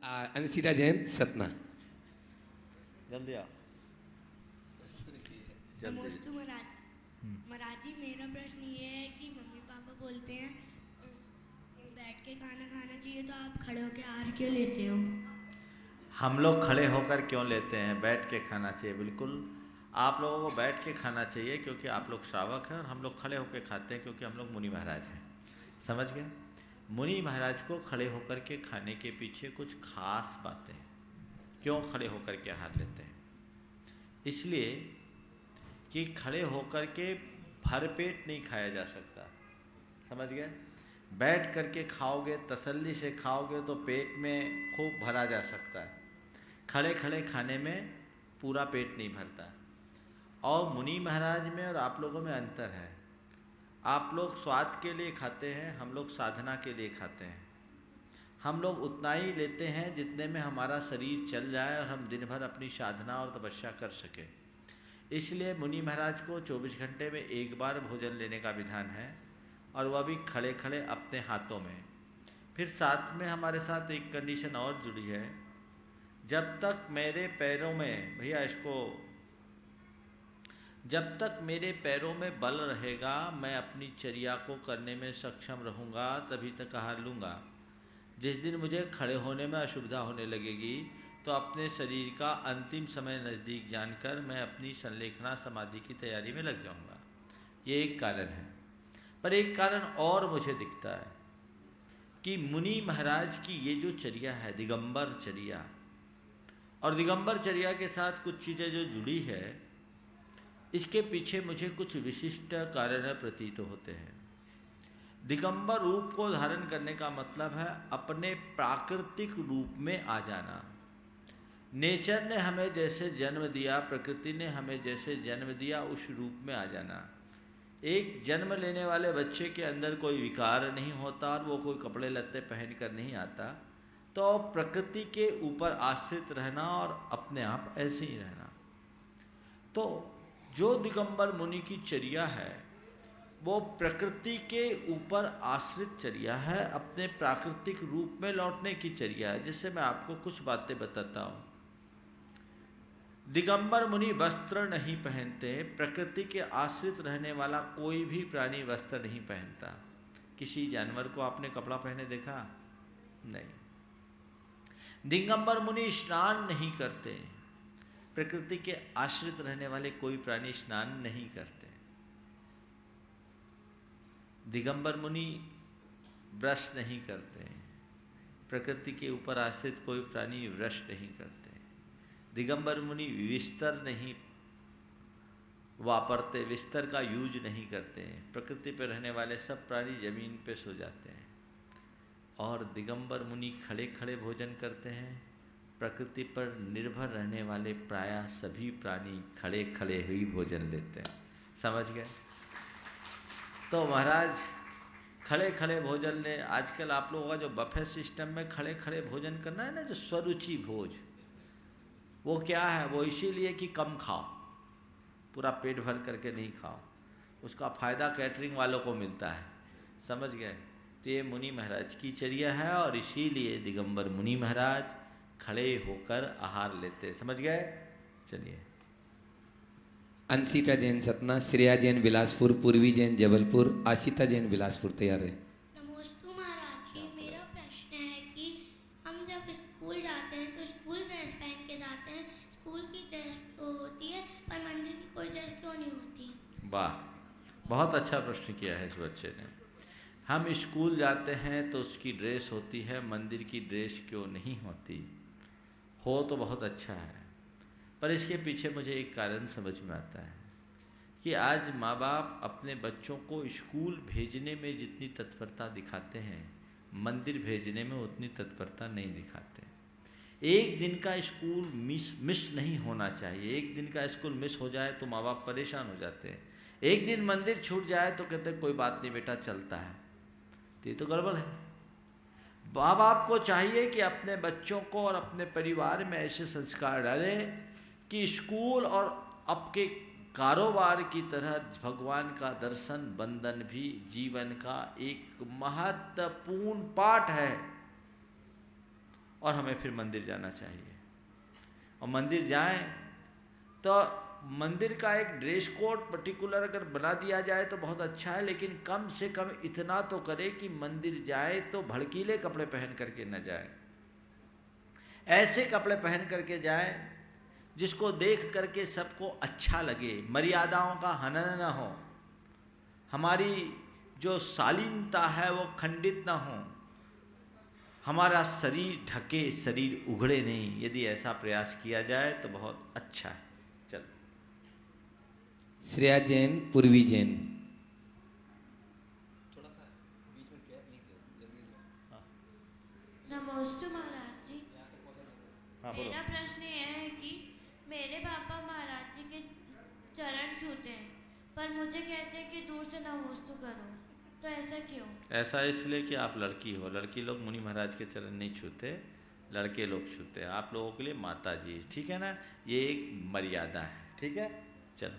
अंशिता जैन सतना। जल्दी आओ। नमस्ते महाराज। महाराज जी, मेरा प्रश्न ये है कि मम्मी पापा बोलते हैं बैठ के खाना खाना चाहिए, तो आप खड़े होकर आहार क्यों लेते हो? हम लोग खड़े होकर क्यों लेते हैं? बैठ के खाना चाहिए। बिल्कुल आप लोगों को बैठ के खाना चाहिए क्योंकि आप लोग श्रावक हैं, और हम लोग खड़े होकर खाते हैं क्योंकि हम लोग मुनि महाराज हैं। समझ गए? मुनि महाराज को खड़े होकर के खाने के पीछे कुछ खास बातें हैं। क्यों खड़े होकर के आहार लेते हैं? इसलिए कि खड़े होकर के भरपेट नहीं खाया जा सकता। समझ गए? बैठ करके खाओगे, तसल्ली से खाओगे तो पेट में खूब भरा जा सकता है। खड़े खड़े खाने में पूरा पेट नहीं भरता। और मुनि महाराज में और आप लोगों में अंतर है। आप लोग स्वाद के लिए खाते हैं, हम लोग साधना के लिए खाते हैं। हम लोग उतना ही लेते हैं जितने में हमारा शरीर चल जाए और हम दिन भर अपनी साधना और तपस्या कर सकें। इसलिए मुनि महाराज को 24 घंटे में एक बार भोजन लेने का विधान है, और वह भी खड़े खड़े अपने हाथों में। फिर साथ में हमारे साथ एक कंडीशन और जुड़ी है, जब तक मेरे पैरों में, भैया इसको, जब तक मेरे पैरों में बल रहेगा मैं अपनी चर्या को करने में सक्षम रहूँगा, तभी तक आहार लूँगा। जिस दिन मुझे खड़े होने में असुविधा होने लगेगी तो अपने शरीर का अंतिम समय नज़दीक जानकर मैं अपनी संलेखना समाधि की तैयारी में लग जाऊँगा। ये एक कारण है। पर एक कारण और मुझे दिखता है कि मुनि महाराज की ये जो चर्या है, दिगंबर चर्या, और दिगंबर चर्या के साथ कुछ चीज़ें जो जुड़ी है, इसके पीछे मुझे कुछ विशिष्ट कारण प्रतीत होते हैं। दिगंबर रूप को धारण करने का मतलब है अपने प्राकृतिक रूप में आ जाना। नेचर ने हमें जैसे जन्म दिया, प्रकृति ने हमें जैसे जन्म दिया, उस रूप में आ जाना। एक जन्म लेने वाले बच्चे के अंदर कोई विकार नहीं होता और वो कोई कपड़े लत्ते पहन कर नहीं आता, तो प्रकृति के ऊपर आश्रित रहना और अपने आप ऐसे ही रहना। तो जो दिगंबर मुनि की चर्या है वो प्रकृति के ऊपर आश्रित चर्या है, अपने प्राकृतिक रूप में लौटने की चर्या है। जिससे मैं आपको कुछ बातें बताता हूँ। दिगंबर मुनि वस्त्र नहीं पहनते। प्रकृति के आश्रित रहने वाला कोई भी प्राणी वस्त्र नहीं पहनता। किसी जानवर को आपने कपड़ा पहने देखा? नहीं। दिगंबर मुनि स्नान नहीं करते। प्रकृति के आश्रित रहने वाले कोई प्राणी स्नान नहीं करते। दिगंबर मुनि ब्रश नहीं करते। प्रकृति के ऊपर आश्रित कोई प्राणी ब्रश नहीं करते। दिगंबर मुनि बिस्तर नहीं वापरते, बिस्तर का यूज नहीं करते। प्रकृति पर रहने वाले सब प्राणी जमीन पे सो जाते हैं। और दिगंबर मुनि खड़े खड़े भोजन करते हैं। प्रकृति पर निर्भर रहने वाले प्रायः सभी प्राणी खड़े खड़े ही भोजन लेते हैं। समझ गए? तो महाराज खड़े खड़े भोजन ले। आजकल आप लोगों का जो बफे सिस्टम में खड़े खड़े भोजन करना है ना, जो स्वरुचि भोज, वो क्या है? वो इसीलिए कि कम खाओ, पूरा पेट भर करके नहीं खाओ। उसका फ़ायदा कैटरिंग वालों को मिलता है। समझ गए? तो ये मुनि महाराज की चर्या है, और इसीलिए दिगंबर मुनि महाराज खड़े होकर आहार लेते। समझ गए? चलिए। अंशिता जैन सतना, श्रेया जैन बिलासपुर, पूर्वी जैन जबलपुर, आशिता जैन बिलासपुर। तैयार है। नमस्ते महाराज जी, मेरा प्रश्न है कि हम जब स्कूल जाते हैं तो स्कूल ड्रेस पहन के जाते हैं। स्कूल की ड्रेस तो होती है, पर मंदिर की कोई ड्रेस क्यों नहीं होती? वाह, बहुत अच्छा प्रश्न किया है इस बच्चे ने। हम स्कूल जाते हैं तो उसकी ड्रेस होती है, मंदिर की ड्रेस क्यों नहीं होती? हो तो बहुत अच्छा है, पर इसके पीछे मुझे एक कारण समझ में आता है कि आज माँ बाप अपने बच्चों को स्कूल भेजने में जितनी तत्परता दिखाते हैं, मंदिर भेजने में उतनी तत्परता नहीं दिखाते। एक दिन का स्कूल मिस नहीं होना चाहिए। एक दिन का स्कूल मिस हो जाए तो माँ बाप परेशान हो जाते हैं। एक दिन मंदिर छूट जाए तो कहते हैं कोई बात नहीं बेटा, चलता है। तो ये तो गड़बड़ है। माँ बाप को चाहिए कि अपने बच्चों को और अपने परिवार में ऐसे संस्कार डालें कि स्कूल और आपके कारोबार की तरह भगवान का दर्शन बंधन भी जीवन का एक महत्वपूर्ण पार्ट है। और हमें फिर मंदिर जाना चाहिए। और मंदिर जाएं तो मंदिर का एक ड्रेस कोड पर्टिकुलर अगर बना दिया जाए तो बहुत अच्छा है, लेकिन कम से कम इतना तो करे कि मंदिर जाए तो भड़कीले कपड़े पहन करके न जाए, ऐसे कपड़े पहन करके जाए जिसको देख करके सबको अच्छा लगे, मर्यादाओं का हनन न हो, हमारी जो शालीनता है वो खंडित ना हो, हमारा शरीर ढके, शरीर उघड़े नहीं। यदि ऐसा प्रयास किया जाए तो बहुत अच्छा है। चलो। श्रेया जैन, पूर्वी जैन। नमस्ते महाराज जी। हाँ, बोलो। मेरा प्रश्न यह है कि मेरे पापा महाराज जी के चरण छूते हैं, पर मुझे कहते हैं कि दूर से नमोस्तु करो, तो ऐसा क्यों? ऐसा इसलिए कि आप लड़की हो। लड़की लोग मुनि महाराज के चरण नहीं छूते, लड़के लोग छूते हैं। आप लोगों के लिए माता जी, ठीक है ना, ये एक मर्यादा है, ठीक है। चलो।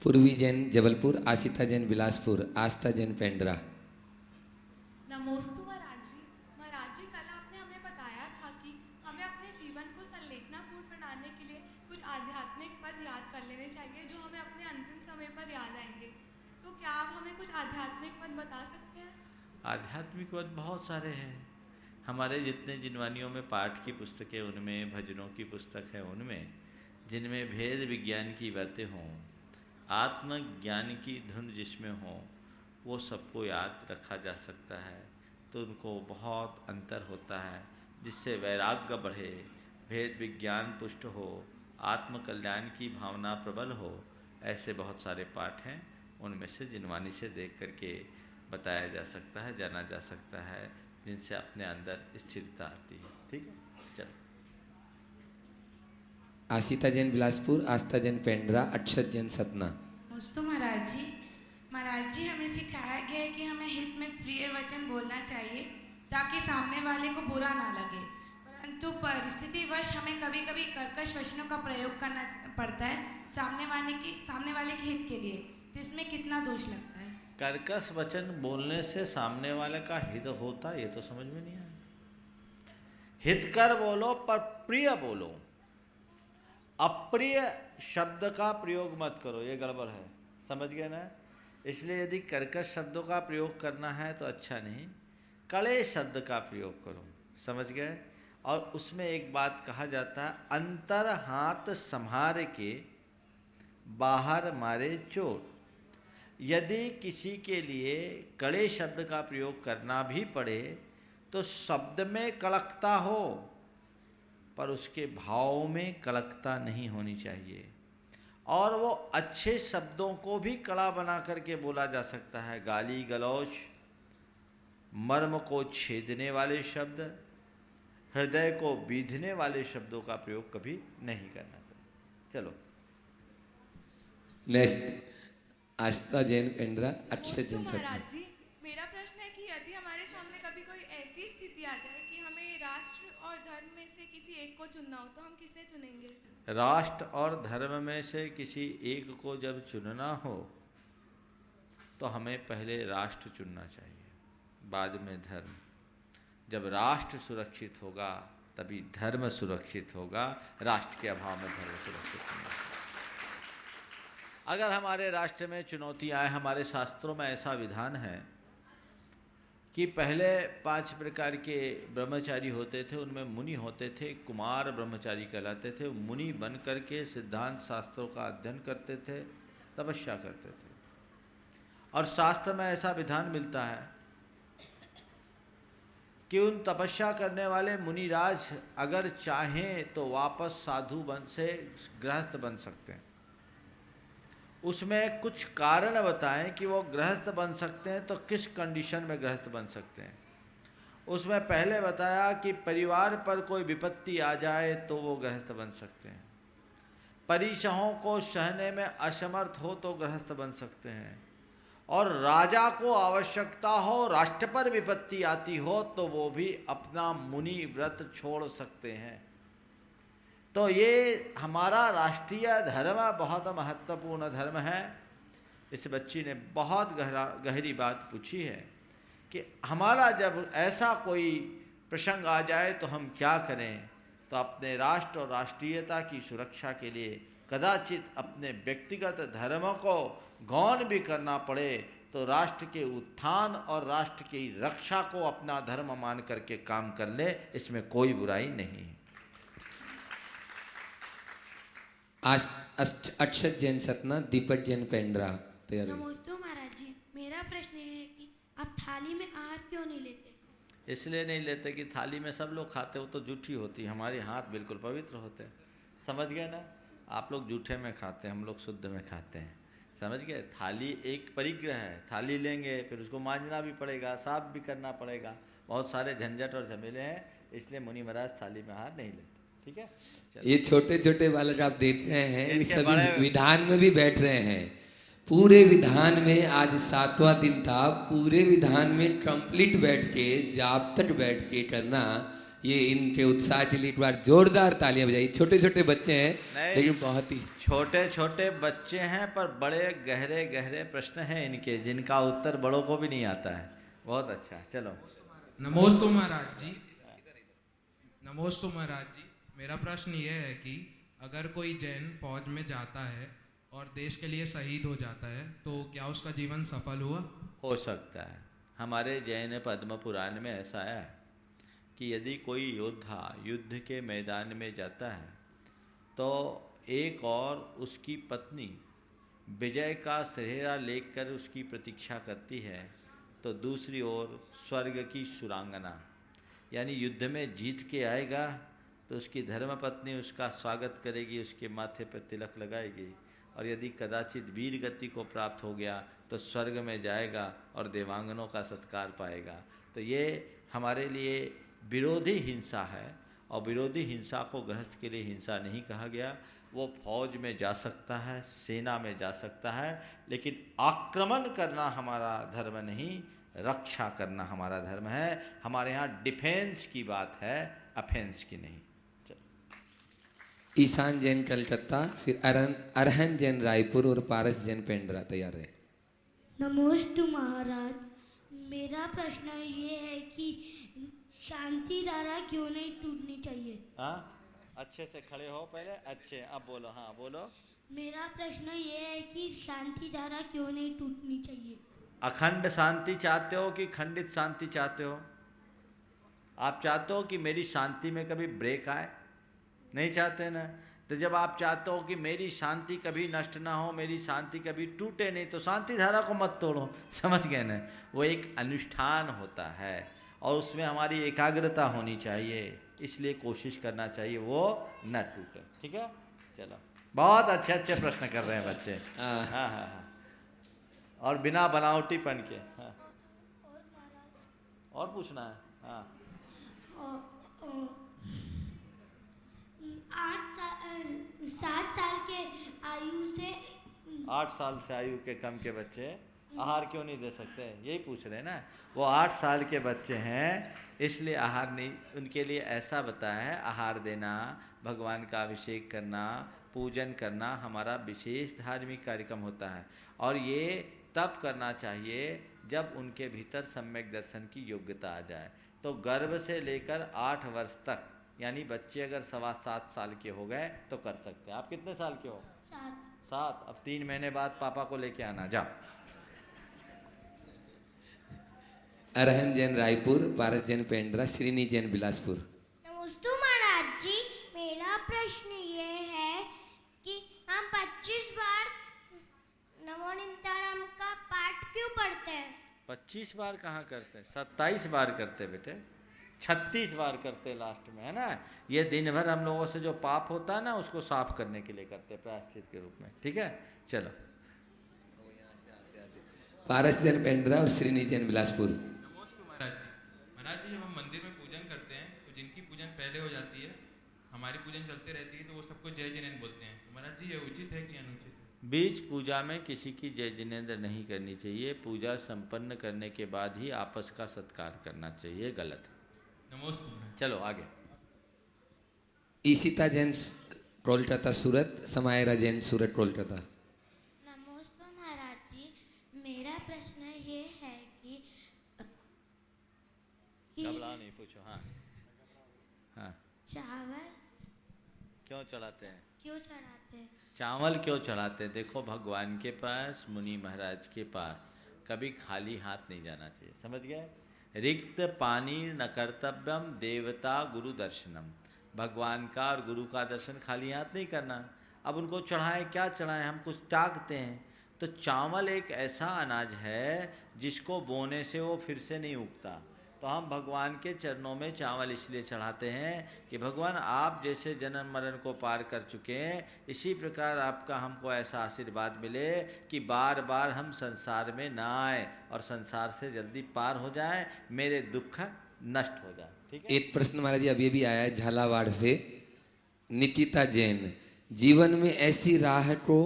पूर्वी जैन जबलपुर, आशिता जैन बिलासपुर, आस्था जैन पेंड्रा। नमोस्तु महाराज जी। महाराज जी, कल आपने हमें बताया था कि हमें अपने जीवन को संलेखनापूर्ण बनाने के लिए कुछ आध्यात्मिक पद याद कर लेने चाहिए जो हमें अपने अंतिम समय पर याद आएंगे। तो क्या आप हमें कुछ आध्यात्मिक पद बता सकते हैं? आध्यात्मिक पद बहुत सारे हैं। हमारे जितने जिनवानियों में पाठ की पुस्तकें, उनमें भजनों की पुस्तक है, उनमें जिनमें भेद विज्ञान की बातें हों, आत्मज्ञान की धुन जिसमें हो, वो सबको याद रखा जा सकता है। तो उनको बहुत अंतर होता है, जिससे वैराग्य बढ़े, भेद विज्ञान पुष्ट हो, आत्मकल्याण की भावना प्रबल हो। ऐसे बहुत सारे पाठ हैं, उनमें से जिनवानी से देख करके बताया जा सकता है, जाना जा सकता है, जिनसे अपने अंदर स्थिरता आती है। ठीक है, चलो। आशिता जैन बिलासपुर, आस्था जैन पेंड्रा, अक्षत जैन सतना। नमस्ते महाराज जी। महाराज जी, हमें सिखाया गया है कि हमें हित में प्रिय वचन बोलना चाहिए ताकि सामने वाले को बुरा ना लगे, परंतु परिस्थितिवश हमें कभी कभी कर्कश वचनों का प्रयोग करना पड़ता है सामने वाले के हित के लिए, तो इसमें कितना दोष लगता है? कर्कश वचन बोलने से सामने वाले का हित होता, ये तो समझ में नहीं आया। हित कर बोलो पर प्रिय बोलो, अप्रिय शब्द का प्रयोग मत करो, ये गड़बड़ है। समझ गए ना? इसलिए यदि कर्कश शब्दों का प्रयोग करना है तो अच्छा नहीं, कड़े शब्द का प्रयोग करो। समझ गए? और उसमें एक बात कहा जाता है, अंतर हाथ संहार के बाहर मारे चोट। यदि किसी के लिए कड़े शब्द का प्रयोग करना भी पड़े तो शब्द में कड़कता हो, पर उसके भाव में कड़कता नहीं होनी चाहिए। और वो अच्छे शब्दों को भी कड़ा बना करके बोला जा सकता है। गाली गलौज, मर्म को छेदने वाले शब्द, हृदय को बीधने वाले शब्दों का प्रयोग कभी नहीं करना चाहिए। चलो नेक्स्ट, आस्था जैन पेंड्रा, अक्षत जैन सतना। महाराज जी, मेरा प्रश्न है कि यदि हमारे सामने कभी कोई ऐसी स्थिति आ जाए कि हमें राष्ट्र और धर्म में से किसी एक को चुनना हो, तो हम किसे चुनेंगे? राष्ट्र और धर्म में से किसी एक को जब चुनना हो तो हमें पहले राष्ट्र चुनना चाहिए, बाद में धर्म। जब राष्ट्र सुरक्षित होगा तभी धर्म सुरक्षित होगा, राष्ट्र के अभाव में धर्म सुरक्षित नहीं होगा। अगर हमारे राष्ट्र में चुनौती आए, हमारे शास्त्रों में ऐसा विधान है कि पहले 5 प्रकार के ब्रह्मचारी होते थे, उनमें मुनि होते थे, कुमार ब्रह्मचारी कहलाते थे। मुनि बन करके सिद्धांत शास्त्रों का अध्ययन करते थे, तपस्या करते थे। और शास्त्र में ऐसा विधान मिलता है कि उन तपस्या करने वाले मुनिराज अगर चाहें तो वापस साधु बन से गृहस्थ बन सकते हैं। उसमें कुछ कारण बताएं कि वो गृहस्थ बन सकते हैं, तो किस कंडीशन में गृहस्थ बन सकते हैं। उसमें पहले बताया कि परिवार पर कोई विपत्ति आ जाए तो वो गृहस्थ बन सकते हैं, परिसहों को सहने में असमर्थ हो तो गृहस्थ बन सकते हैं, और राजा को आवश्यकता हो, राष्ट्र पर विपत्ति आती हो तो वो भी अपना मुनि व्रत छोड़ सकते हैं। तो ये हमारा राष्ट्रीय धर्म बहुत महत्वपूर्ण धर्म है। इस बच्ची ने बहुत गहरी बात पूछी है कि हमारा जब ऐसा कोई प्रसंग आ जाए तो हम क्या करें? तो अपने राष्ट्र और राष्ट्रीयता की सुरक्षा के लिए कदाचित अपने व्यक्तिगत धर्मों को गौण भी करना पड़े तो राष्ट्र के उत्थान और राष्ट्र की रक्षा को अपना धर्म मान करके काम कर ले, इसमें कोई बुराई नहीं है। आज अक्षत जैन सतना, दीपक जैन पेंड्रा तैयार है। नमस्ते महाराज जी, मेरा प्रश्न ये है कि आप थाली में आहार क्यों नहीं लेते? इसलिए नहीं लेते कि थाली में सब लोग खाते हो तो जूठी होती, हमारे हाथ बिल्कुल पवित्र होते हैं। समझ गए ना? आप लोग जूठे में खाते हैं, हम लोग शुद्ध में खाते हैं। समझ गए? थाली एक परिग्रह है, थाली लेंगे फिर उसको मांजना भी पड़ेगा, साफ भी करना पड़ेगा, बहुत सारे झंझट और झमेले हैं, इसलिए मुनि महाराज थाली में आहार नहीं लेते। ठीक है? ये छोटे छोटे बालक आप देख रहे हैं, ये इनके सभी बड़े- विधान में भी बैठ रहे हैं। पूरे विधान में आज 7वां दिन था, पूरे विधान में कंप्लीट बैठ के, जाप तक बैठ के करना, ये इनके उत्साह के लिए एक बार जोरदार तालियां बजाइए। छोटे छोटे बच्चे हैं नहीं। लेकिन बहुत ही छोटे छोटे बच्चे हैं पर बड़े गहरे गहरे प्रश्न हैं इनके, जिनका उत्तर बड़ों को भी नहीं आता है। बहुत अच्छा, चलो। नमोस्तु महाराज जी। नमोस्तु महाराज जी, मेरा प्रश्न ये है कि अगर कोई जैन फौज में जाता है और देश के लिए शहीद हो जाता है तो क्या उसका जीवन सफल हुआ? हो सकता है। हमारे जैन पद्म पुराण में ऐसा है कि यदि कोई योद्धा युद्ध के मैदान में जाता है तो एक और उसकी पत्नी विजय का सेहरा लेकर उसकी प्रतीक्षा करती है, तो दूसरी ओर स्वर्ग की सुरांगना, यानी युद्ध में जीत के आएगा तो उसकी धर्मपत्नी उसका स्वागत करेगी, उसके माथे पर तिलक लगाएगी, और यदि कदाचित वीर गति को प्राप्त हो गया तो स्वर्ग में जाएगा और देवांगनों का सत्कार पाएगा। तो ये हमारे लिए विरोधी हिंसा है, और विरोधी हिंसा को गृहस्थ के लिए हिंसा नहीं कहा गया। वो फौज में जा सकता है, सेना में जा सकता है, लेकिन आक्रमण करना हमारा धर्म नहीं, रक्षा करना हमारा धर्म है। हमारे यहाँ डिफेंस की बात है, अफेंस की नहीं। ईशान जैन कलकत्ता, फिर अरहन जैन रायपुर और पारस जैन पेंड्रा तैयार है। नमस्ते महाराज, मेरा प्रश्न ये है कि शांति धारा क्यों नहीं टूटनी चाहिए? हाँ, अच्छे से खड़े हो पहले, अच्छे, अब बोलो। हाँ बोलो। मेरा प्रश्न ये है कि शांति धारा क्यों नहीं टूटनी चाहिए? अखंड शांति चाहते हो कि खंडित शांति चाहते हो? आप चाहते हो कि मेरी शांति में कभी ब्रेक आए? नहीं चाहते ना? तो जब आप चाहते हो कि मेरी शांति कभी नष्ट ना हो, मेरी शांति कभी टूटे नहीं, तो शांति धारा को मत तोड़ो। समझ गए ना? वो एक अनुष्ठान होता है और उसमें हमारी एकाग्रता होनी चाहिए, इसलिए कोशिश करना चाहिए वो न टूटे। ठीक है? चलो, बहुत अच्छे अच्छे प्रश्न कर रहे हैं बच्चे। हाँ हाँ हाँ, और बिना बनावटीपन के। हाँ, और पूछना है? हाँ, 7 साल के आयु से 8 साल से आयु के कम के बच्चे आहार क्यों नहीं दे सकते, यही पूछ रहे हैं ना? वो 8 साल के बच्चे हैं, इसलिए आहार नहीं, उनके लिए ऐसा बताया है। आहार देना, भगवान का अभिषेक करना, पूजन करना हमारा विशेष धार्मिक कार्यक्रम होता है, और ये तब करना चाहिए जब उनके भीतर सम्यक दर्शन की योग्यता आ जाए। तो गर्भ से लेकर 8 वर्ष तक, यानी बच्चे अगर 7.25 साल के हो गए तो कर सकते हैं। आप कितने साल के हो? 7। अब 3 महीने बाद पापा को लेके आना, जाओ। अरहन जैन रायपुर, पारस जैन पेंड्रा, श्रीनी जैन बिलासपुर। नमस्ते महाराज जी, मेरा प्रश्न ये है कि हम 25 बार नमो निंदाराम का पाठ क्यों पढ़ते हैं? 25 बार कहाँ करते हैं? 27 बार करते बेटे, 36 बार करते लास्ट में, है ना? ये दिन भर हम लोगों से जो पाप होता है ना, उसको साफ करने के लिए करते हैं, प्रायश्चित के रूप में। ठीक है? चलो। पारस जैन पेंड्रा और श्रीनी जैन बिलासपुर। नमोस्तु महाराज जी। महाराज जी, जब हम मंदिर में पूजन करते हैं तो जिनकी पूजन पहले हो जाती है, हमारी पूजन चलती रहती है, तो वो सबको जय जिनेन्द्र बोलते हैं। तो महाराज जी, ये उचित है कि अनुचित है? बीच पूजा में किसी की जय जिनेन्द्र नहीं करनी चाहिए। पूजा संपन्न करने के बाद ही आपस का सत्कार करना चाहिए, गलत है। नमोस्तु महाराज। चलो आगे। ईशिता जैन कोलकाता सूरत, समायरा जैन सूरत कोलकाता। नमस्ते महाराज जी, मेरा प्रश्न ये है कि घबराओ नहीं, पूछो। हाँ, चावल क्यों चढ़ाते हैं? क्यों चढ़ाते हैं? चावल क्यों चढ़ाते हैं? देखो, भगवान के पास, मुनि महाराज के पास कभी खाली हाथ नहीं जाना चाहिए, समझ गए? रिक्त पानी न कर्तव्यम देवता गुरु दर्शनम। भगवान का और गुरु का दर्शन खाली हाथ नहीं करना। अब उनको चढ़ाएं, क्या चढ़ाएं? हम कुछ टाकते हैं। तो चावल एक ऐसा अनाज है जिसको बोने से वो फिर से नहीं उगता। तो हम भगवान के चरणों में चावल इसलिए चढ़ाते हैं कि भगवान आप जैसे जन्म मरण को पार कर चुके हैं, इसी प्रकार आपका हमको ऐसा आशीर्वाद मिले कि बार बार हम संसार में ना आए और संसार से जल्दी पार हो जाए, मेरे दुख नष्ट हो जाए। ठीक है। एक प्रश्न महाराज जी अभी अभी आया है झालावाड़ से, निकिता जैन। जीवन में ऐसी राह को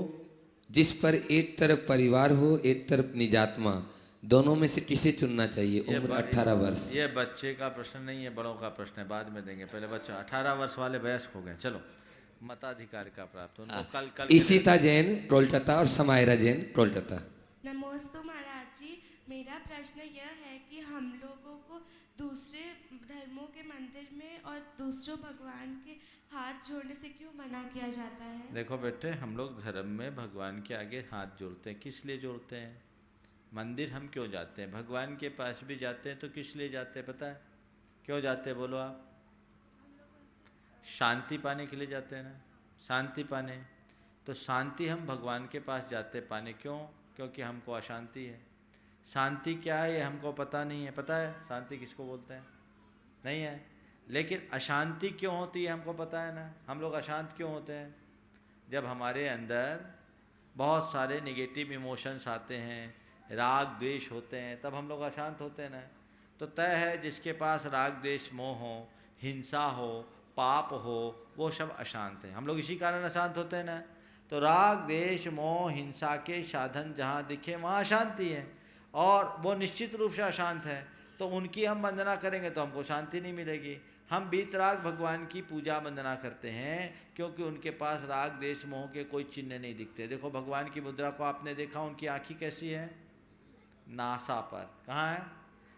जिस पर एक तरफ परिवार हो, एक तरफ निजात्मा, दोनों में से किसे चुनना चाहिए? उम्र 18 वर्ष। ये बच्चे का प्रश्न नहीं है, बड़ों का प्रश्न है, बाद में देंगे। पहले बच्चा 18 वर्ष वाले वयस्क हो गए। चलो, मताधिकार का प्राप्त उनको कल ईशिता जैन कोलकाता और समायरा जैन कोलकाता। नमोस्तु महाराज जी, मेरा प्रश्न यह है कि हम लोगों को दूसरे धर्मों के मंदिर में और दूसरों भगवान के हाथ जोड़ने से क्यों मना किया जाता है? देखो बेटे, हम लोग धर्म में भगवान के आगे हाथ जोड़ते हैं, किस लिए जोड़ते हैं? मंदिर हम क्यों जाते हैं? भगवान के पास भी जाते हैं तो किस लिए जाते हैं पता है? क्यों जाते हैं बोलो आप? शांति पाने के लिए जाते हैं ना, शांति पाने। तो शांति हम भगवान के पास जाते पाने क्यों? क्योंकि हमको अशांति है। शांति क्या है ये हमको पता नहीं है। पता है शांति किसको बोलते हैं? नहीं है। लेकिन अशांति क्यों होती है हमको पता है ना। हम लोग अशांत क्यों होते हैं? जब हमारे अंदर बहुत सारे निगेटिव इमोशंस आते हैं, राग द्वेष होते हैं, तब हम लोग अशांत होते हैं ना। तो तय है जिसके पास राग द्वेष मोह हो, हिंसा हो, पाप हो, वो सब अशांत है। हम लोग इसी कारण अशांत होते हैं ना। तो राग द्वेष मोह हिंसा के साधन जहाँ दिखे वहाँ अशांति है, और वो निश्चित रूप से अशांत है। तो उनकी हम वंदना करेंगे तो हमको शांति नहीं मिलेगी। हम वीतराग भगवान की पूजा वंदना करते हैं क्योंकि उनके पास राग द्वेष मोह के कोई चिन्ह नहीं दिखते। देखो भगवान की मुद्रा को आपने देखा, उनकी आँखें कैसी है? नासा पर। कहाँ है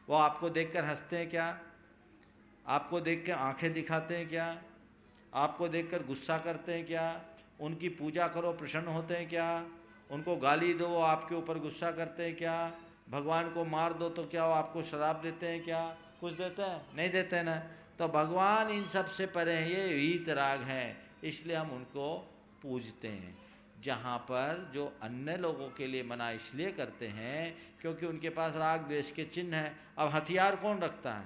वो? आपको देखकर हंसते हैं क्या? आपको देखकर आंखें दिखाते हैं क्या? आपको देखकर गुस्सा करते हैं क्या? उनकी पूजा करो प्रसन्न होते हैं क्या? उनको गाली दो वो आपके ऊपर गुस्सा करते हैं क्या? भगवान को मार दो तो क्या वो आपको शराब देते हैं क्या? कुछ देते हैं? नहीं देते हैं ना। तो भगवान इन सब से परे हैं, ये वीतराग हैं, इसलिए हम उनको पूजते हैं। जहाँ पर जो अन्य लोगों के लिए मना इसलिए करते हैं क्योंकि उनके पास राग द्वेष के चिन्ह हैं। अब हथियार कौन रखता है?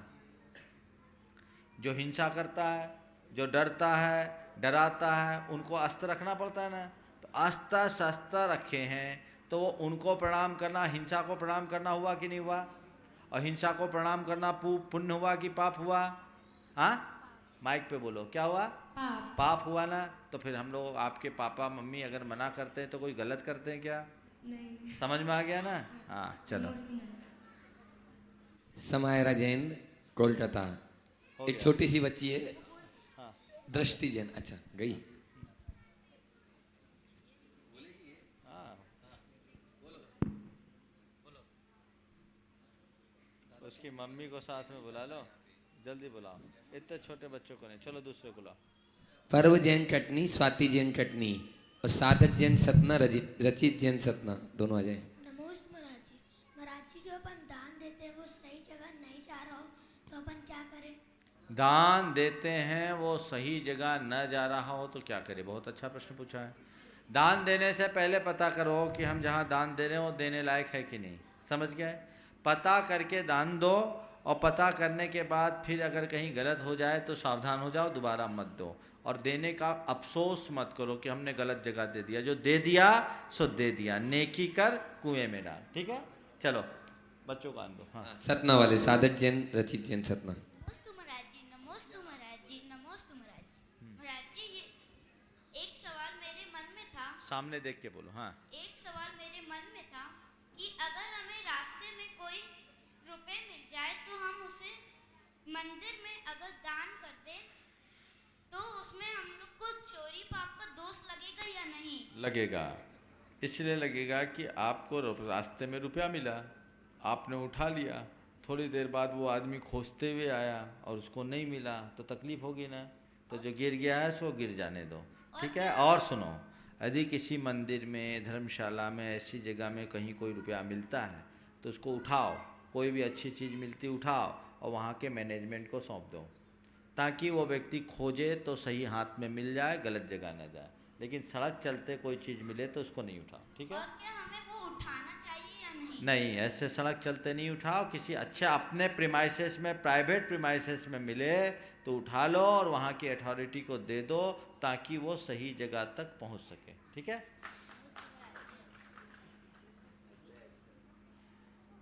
जो हिंसा करता है, जो डरता है, डराता है, उनको अस्त्र रखना पड़ता है ना। तो अस्त्र शस्त्र रखे हैं तो वो उनको प्रणाम करना, हिंसा को प्रणाम करना हुआ कि नहीं हुआ? और हिंसा को प्रणाम करना पुण्य हुआ कि पाप हुआ? हाँ, माइक पे बोलो, क्या हुआ? पाप हुआ ना। तो फिर हम लोग, आपके पापा मम्मी अगर मना करते हैं तो कोई गलत करते हैं क्या? नहीं। समझ में आ गया ना? हाँ चलो। समायरा जैन कोलकाता। एक छोटी सी बच्ची है, हाँ। दृष्टि जैन। अच्छा गई। हाँ उसकी मम्मी को साथ में बुला लो, जल्दी बुलाओ। इतने छोटे बच्चों को नहीं, चलो दूसरे को लाओ। पर्व जैन कटनी, स्वाति जैन कटनी और सादत जैन सतना, रचित जैन सतना, दोनों आ जाए। नमोस्तु महाराज जी। महाराज जी, जो अपन दान देते हैं वो सही जगह नहीं जा रहा हो तो अपन क्या करें? दान देते हैं वो सही जगह न जा रहा हो तो क्या करें? बहुत अच्छा प्रश्न पूछा है। दान देने से पहले पता करो कि हम जहाँ दान दे रहे हैं वो देने लायक है कि नहीं। समझ गए? पता करके दान दो, और पता करने के बाद फिर अगर कहीं गलत हो जाए तो सावधान हो जाओ, दोबारा मत दो। और देने का अफसोस मत करो कि हमने गलत जगह दे दिया। जो दे दिया सो दे दिया, नेकी कर कुएं में डाल। ठीक है, चलो बच्चों को आन दो। हाँ, सतना वाले सादत जैन, रचित जैन सतना। नमोस्तु महाराज जी, नमोस्तु महाराज जी, नमोस्तु महाराज जी। महाराज जी, ये एक सवाल मेरे मन में था। सामने देख के बोलो। हाँ, एक सवाल मेरे मन में था कि अगर हमें रास्ते में कोई रुपए मिल जाए तो हम उसे मंदिर में अगर दान कर दें तो उसमें हम लोग को चोरी पाप का दोष लगेगा या नहीं? लगेगा। इसलिए लगेगा कि आपको रास्ते में रुपया मिला, आपने उठा लिया, थोड़ी देर बाद वो आदमी खोजते हुए आया और उसको नहीं मिला तो तकलीफ होगी ना। तो जो गिर गया है सो गिर जाने दो, ठीक है। और सुनो, यदि किसी मंदिर में, धर्मशाला में, ऐसी जगह में कहीं कोई रुपया मिलता है तो उसको उठाओ, कोई भी अच्छी चीज़ मिलती उठाओ और वहाँ के मैनेजमेंट को सौंप दो, ताकि वो व्यक्ति खोजे तो सही हाथ में मिल जाए, गलत जगह न जाए। लेकिन सड़क चलते कोई चीज़ मिले तो उसको नहीं उठाओ, ठीक है। और क्या हमें वो उठाना चाहिए या नहीं? नहीं, ऐसे सड़क चलते नहीं उठाओ। किसी अच्छे अपने प्रीमाइसेस में, प्राइवेट प्रीमाइसेस में मिले तो उठा लो और वहाँ की अथॉरिटी को दे दो, ताकि वो सही जगह तक पहुँच सके, ठीक है।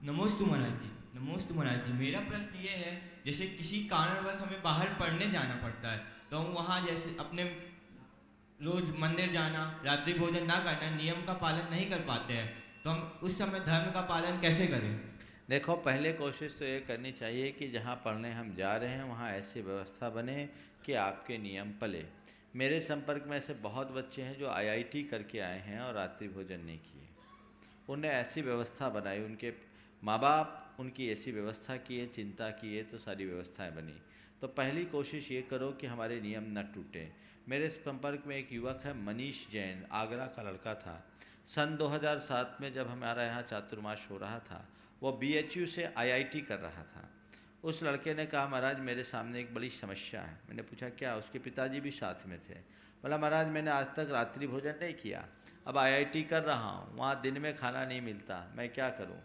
नमोस्तु महाराज जी, नमोस्तु महाराज जी। मेरा प्रश्न ये है, जैसे किसी कारणवश हमें बाहर पढ़ने जाना पड़ता है तो हम वहाँ जैसे अपने रोज मंदिर जाना, रात्रि भोजन ना करना, नियम का पालन नहीं कर पाते हैं, तो हम उस समय धर्म का पालन कैसे करें? देखो, पहले कोशिश तो ये करनी चाहिए कि जहाँ पढ़ने हम जा रहे हैं वहाँ ऐसी व्यवस्था बने कि आपके नियम पले। मेरे संपर्क में ऐसे बहुत बच्चे हैं जो IIT करके आए हैं और रात्रि भोजन नहीं किए। उन्हें ऐसी व्यवस्था बनाई, उनके माँ बाप उनकी ऐसी व्यवस्था किए, चिंता किए तो सारी व्यवस्थाएं बनी। तो पहली कोशिश ये करो कि हमारे नियम न टूटें। मेरे संपर्क में एक युवक है, मनीष जैन, आगरा का लड़का था। सन 2007 में जब हमारा यहाँ चातुर्मास हो रहा था, वो BHU से IIT कर रहा था। उस लड़के ने कहा, महाराज मेरे सामने एक बड़ी समस्या है। मैंने पूछा क्या? उसके पिताजी भी साथ में थे। बोला, महाराज मैंने आज तक रात्रि भोजन नहीं किया, अब IIT कर रहा हूँ, वहाँ दिन में खाना नहीं मिलता, मैं क्या करूँ?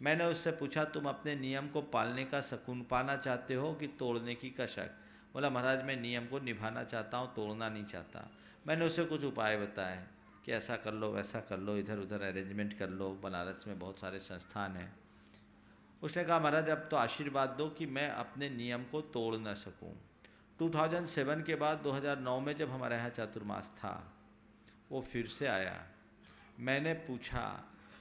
मैंने उससे पूछा, तुम अपने नियम को पालने का सुकून पाना चाहते हो कि तोड़ने की कसक? बोला, महाराज मैं नियम को निभाना चाहता हूँ, तोड़ना नहीं चाहता। मैंने उसे कुछ उपाय बताए कि ऐसा कर लो, वैसा कर लो, इधर उधर अरेंजमेंट कर लो, बनारस में बहुत सारे संस्थान हैं। उसने कहा, महाराज अब तो आशीर्वाद दो कि मैं अपने नियम को तोड़ न सकूं। 2007 के बाद 2009 में जब हमारे यहाँ चातुर्मास था, वो फिर से आया। मैंने पूछा,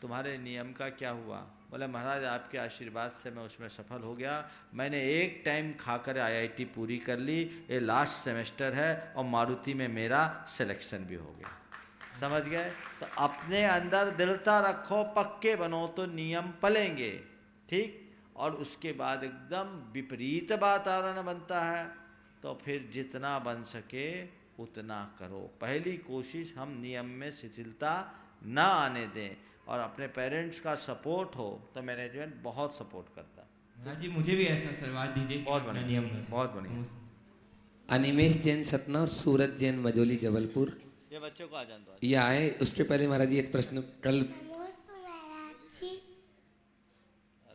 तुम्हारे नियम का क्या हुआ? बोला, महाराज आपके आशीर्वाद से मैं उसमें सफल हो गया, मैंने एक टाइम खाकर IIT पूरी कर ली, ये लास्ट सेमेस्टर है और मारुति में मेरा सिलेक्शन भी हो गया। समझ गए? तो अपने अंदर दृढ़ता रखो, पक्के बनो तो नियम पलेंगे, ठीक। और उसके बाद एकदम विपरीत वातावरण बनता है तो फिर जितना बन सके उतना करो। पहली कोशिश हम नियम में शिथिलता ना आने दें, और अपने पेरेंट्स का सपोर्ट हो तो मैनेजमेंट बहुत सपोर्ट करता है। महाराज जी मुझे भी ऐसा आशीर्वाद दीजिए, बहुत बढ़िया, नियम में। बहुत बढ़िया। अनिमेश जैन सतना और सूरज जैन मजोली जबलपुर, ये बच्चों को आ जान दो। ये आए। उसके पहले महाराज जी एक प्रश्न, कल नमस्ते महाराज जी,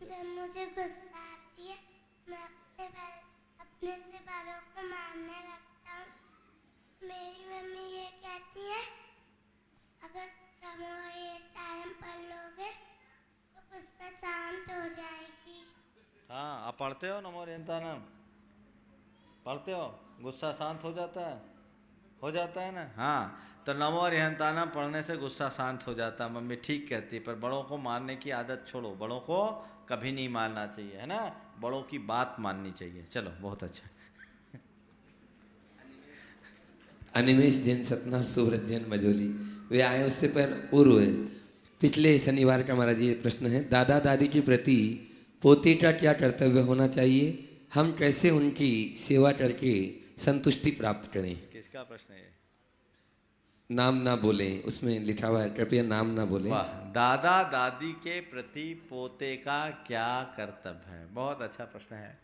जब मुझे गुस्सा आती है मैं अपने से बड़ों को मारने लगता हूँ। मेरी मम्मी ये कहती है, अगर तुम ये टाइम पढ़ लोगे तो गुस्सा शांत हो जाएगी। हाँ, आप पढ़ते हो नमो ओरिएंतानम? पढ़ते हो? गुस्सा शांत हो जाता है? हो जाता है ना? हाँ, तो नमो ओरिएंतानम पढ़ने से गुस्सा शांत हो जाता है। मम्मी ठीक कहती है, पर बड़ों को मारने की आदत छोड़ो, बड़ों को कभी नहीं मारना चाहिए, है ना? बड़ों की बात माननी चाहिए। चलो, बहुत अच्छा। अनिमेश जैन सतना और सूरज जैन मजोली, वे आए। उससे पर पूर्व पिछले शनिवार का महाराज ये प्रश्न है, दादा दादी के प्रति पोते का क्या कर्तव्य होना चाहिए? हम कैसे उनकी सेवा करके संतुष्टि प्राप्त करें? किसका प्रश्न है? नाम ना बोलें, उसमें लिखा हुआ है, कृपया नाम ना बोलें। वाह, दादा दादी के प्रति पोते का क्या कर्तव्य है? बहुत अच्छा प्रश्न है।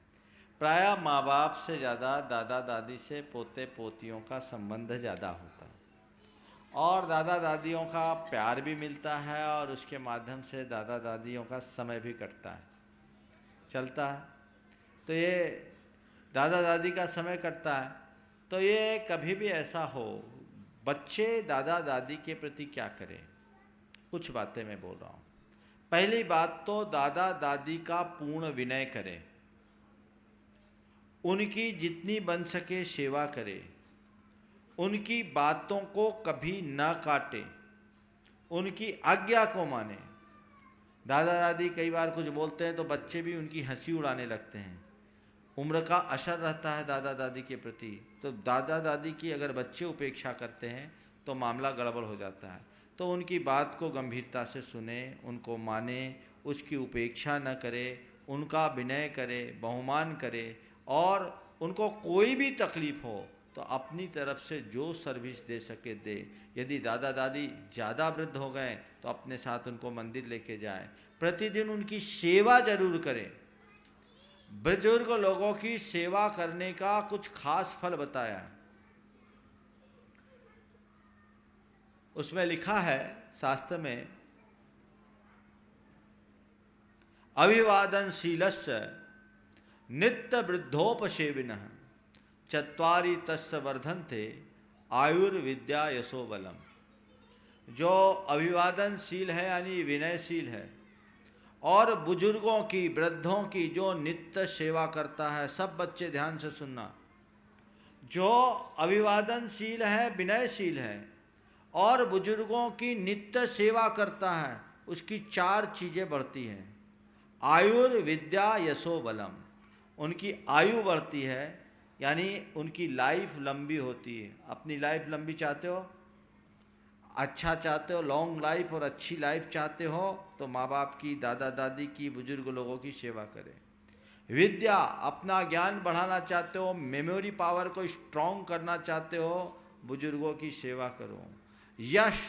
प्रायः माँ बाप से ज़्यादा दादा दादी से पोते पोतियों का संबंध ज़्यादा होता है, और दादा दादियों का प्यार भी मिलता है, और उसके माध्यम से दादा दादियों का समय भी कटता है, चलता है। तो ये दादा दादी का समय कटता है, तो ये कभी भी ऐसा हो, बच्चे दादा दादी के प्रति क्या करें? कुछ बातें मैं बोल रहा हूँ। पहली बात तो दादा दादी का पूर्ण विनय करें, उनकी जितनी बन सके सेवा करें, उनकी बातों को कभी ना काटे, उनकी आज्ञा को माने। दादा दादी कई बार कुछ बोलते हैं तो बच्चे भी उनकी हंसी उड़ाने लगते हैं। उम्र का असर रहता है दादा दादी के प्रति, तो दादा दादी की अगर बच्चे उपेक्षा करते हैं तो मामला गड़बड़ हो जाता है। तो उनकी बात को गंभीरता से सुने, उनको माने, उसकी उपेक्षा न करे, उनका विनय करे, बहुमान करे, और उनको कोई भी तकलीफ हो तो अपनी तरफ से जो सर्विस दे सके दे। यदि दादा दादी ज़्यादा वृद्ध हो गए तो अपने साथ उनको मंदिर लेके जाएं, प्रतिदिन उनकी सेवा जरूर करें। बुजुर्ग लोगों की सेवा करने का कुछ खास फल बताया, उसमें लिखा है शास्त्र में, अभिवादनशीलस्य नित्य वृद्धोपसेविनः चत्वारि तस्य वर्धन्ते आयुर्विद्या यशो बलम। जो अभिवादनशील है यानी विनयशील है और बुजुर्गों की, वृद्धों की जो नित्य सेवा करता है, सब बच्चे ध्यान से सुनना, जो अभिवादनशील है, विनयशील है और बुजुर्गों की नित्य सेवा करता है, उसकी 4 चीज़ें बढ़ती हैं। आयुर्विद्या यशो बलम, उनकी आयु बढ़ती है यानी उनकी लाइफ लंबी होती है। अपनी लाइफ लंबी चाहते हो, अच्छा चाहते हो, लॉन्ग लाइफ और अच्छी लाइफ चाहते हो तो माँ बाप की, दादा दादी की, बुजुर्ग लोगों की सेवा करें। विद्या, अपना ज्ञान बढ़ाना चाहते हो, मेमोरी पावर को स्ट्रॉन्ग करना चाहते हो, बुजुर्गों की सेवा करो। यश